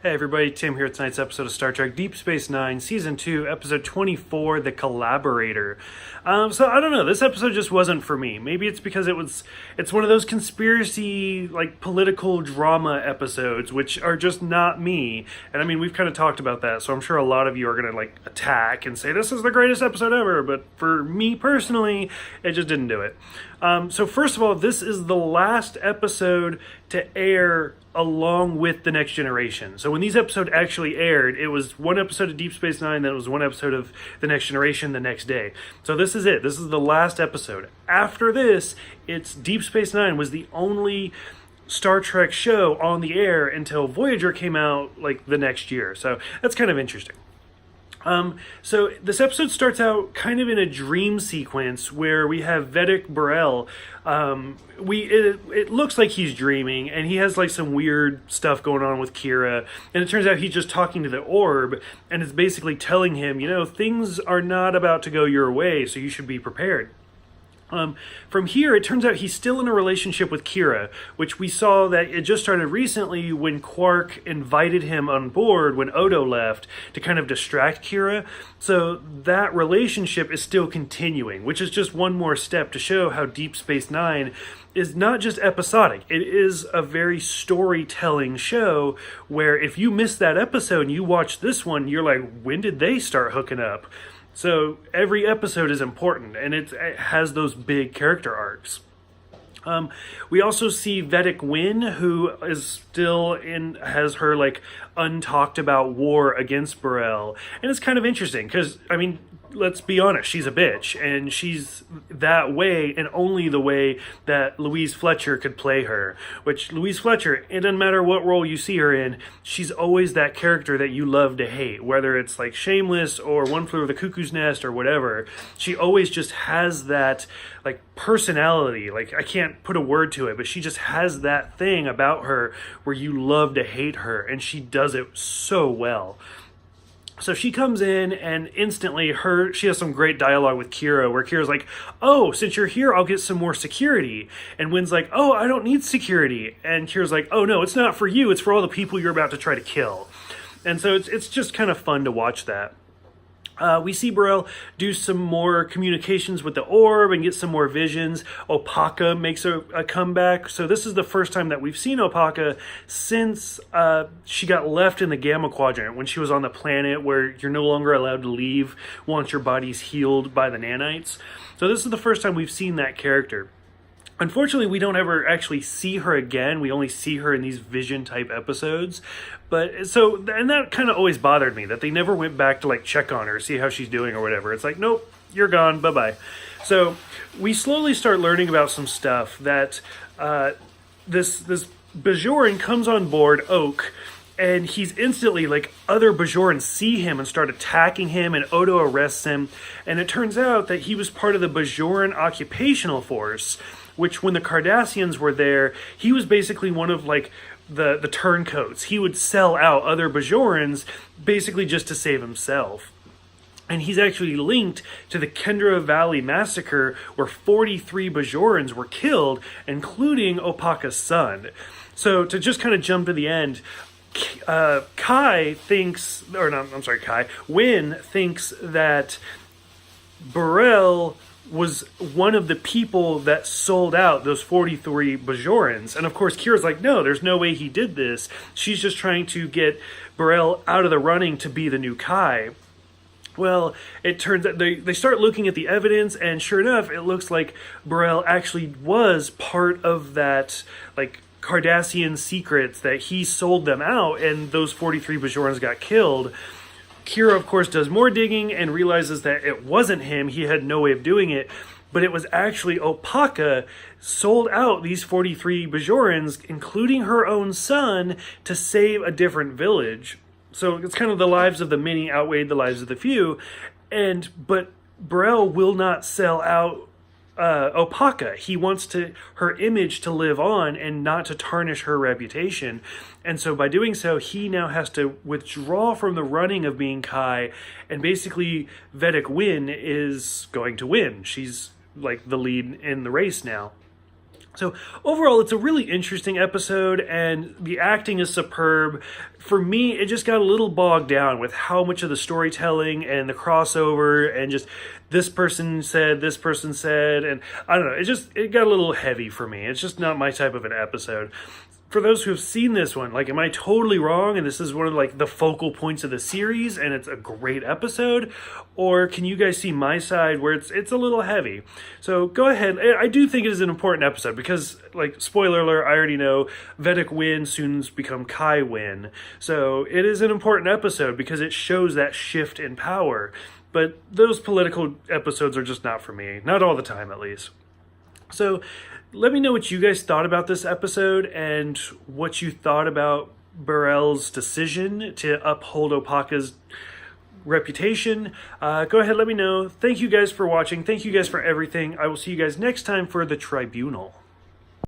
Hey everybody, Tim here with tonight's episode of Star Trek Deep Space Nine, Season 2, Episode 24, The Collaborator. So I don't know, this episode just wasn't for me. Maybe it's because it's one of those conspiracy, political drama episodes, which are just not me. And I mean, we've kind of talked about that, so I'm sure a lot of you are going to, attack and say, this is the greatest episode ever, but for me personally, it just didn't do it. So first of all, this is the last episode to air along with The Next Generation. So when these episodes actually aired, it was one episode of Deep Space Nine, then it was one episode of The Next Generation the next day. So this is it. This is the last episode. After this, it's Deep Space Nine was the only Star Trek show on the air until Voyager came out the next year. So that's kind of interesting. So this episode starts out kind of in a dream sequence where we have Vedek Bareli. It looks like he's dreaming, and he has some weird stuff going on with Kira, and it turns out he's just talking to the orb, and it's basically telling him, things are not about to go your way, so you should be prepared. From here, it turns out he's still in a relationship with Kira, which we saw that it just started recently when Quark invited him on board when Odo left to kind of distract Kira. So that relationship is still continuing, which is just one more step to show how Deep Space Nine is not just episodic. It is a very storytelling show where if you miss that episode and you watch this one, you're like, when did they start hooking up? So every episode is important, and it has those big character arcs. We also see Vedek Wynn, who is still has her untalked about war against Bareli, and it's kind of interesting because let's be honest, she's a bitch, and she's that way and only the way that Louise Fletcher could play her. Which Louise Fletcher, it doesn't matter what role you see her in, she's always that character that you love to hate, whether it's Shameless or One Flew Over the Cuckoo's Nest or whatever. She always just has that personality. I can't put a word to it, but she just has that thing about her where you love to hate her, and she does it so well. So she comes in, and instantly she has some great dialogue with Kira, where Kira's like, oh, since you're here, I'll get some more security. And Wynn's like, oh, I don't need security. And Kira's like, oh, no, it's not for you. It's for all the people you're about to try to kill. And so it's just kind of fun to watch that. We see Bareli do some more communications with the orb and get some more visions. Opaka makes a comeback. So this is the first time that we've seen Opaka since she got left in the Gamma Quadrant, when she was on the planet where you're no longer allowed to leave once your body's healed by the nanites. So this is the first time we've seen that character. Unfortunately, we don't ever actually see her again. We only see her in these vision-type episodes. And that kind of always bothered me, that they never went back to, check on her, see how she's doing or whatever. It's like, nope, you're gone, bye-bye. So we slowly start learning about some stuff that this Bajoran comes on board, Oak, and he's instantly, other Bajorans see him and start attacking him, and Odo arrests him. And it turns out that he was part of the Bajoran occupational force, which when the Cardassians were there, he was basically one of the turncoats. He would sell out other Bajorans basically just to save himself. And he's actually linked to the Kendra Valley massacre, where 43 Bajorans were killed, including Opaka's son. So to just kind of jump to the end, Wynn thinks that Bareli was one of the people that sold out those 43 Bajorans. And of course, Kira's like, no, there's no way he did this. She's just trying to get Bareli out of the running to be the new Kai. Well, it turns out they start looking at the evidence, and sure enough, it looks like Bareli actually was part of that, Cardassian secrets, that he sold them out, and those 43 Bajorans got killed. Kira, of course, does more digging and realizes that it wasn't him. He had no way of doing it, but it was actually Opaka sold out these 43 Bajorans, including her own son, to save a different village. So it's kind of the lives of the many outweighed the lives of the few, but Bareli will not sell out Opaka. He wants her image to live on and not to tarnish her reputation. And so by doing so, he now has to withdraw from the running of being Kai, and basically Vedek Wynn is going to win. She's the lead in the race now. So overall, it's a really interesting episode, and the acting is superb. For me, it just got a little bogged down with how much of the storytelling and the crossover and just this person said, and I don't know, it got a little heavy for me. It's just not my type of an episode. For those who have seen this one, like, am I totally wrong and this is one of like the focal points of the series and it's a great episode? Or can you guys see my side where it's a little heavy? So go ahead. I do think it is an important episode because, like, spoiler alert, I already know Vedek wins, soon become Kai win. So it is an important episode because it shows that shift in power. But those political episodes are just not for me. Not all the time, at least. So let me know what you guys thought about this episode and what you thought about Barel's decision to uphold Opaka's reputation. Go ahead, let me know. Thank you guys for watching. Thank you guys for everything. I will see you guys next time for The Tribunal.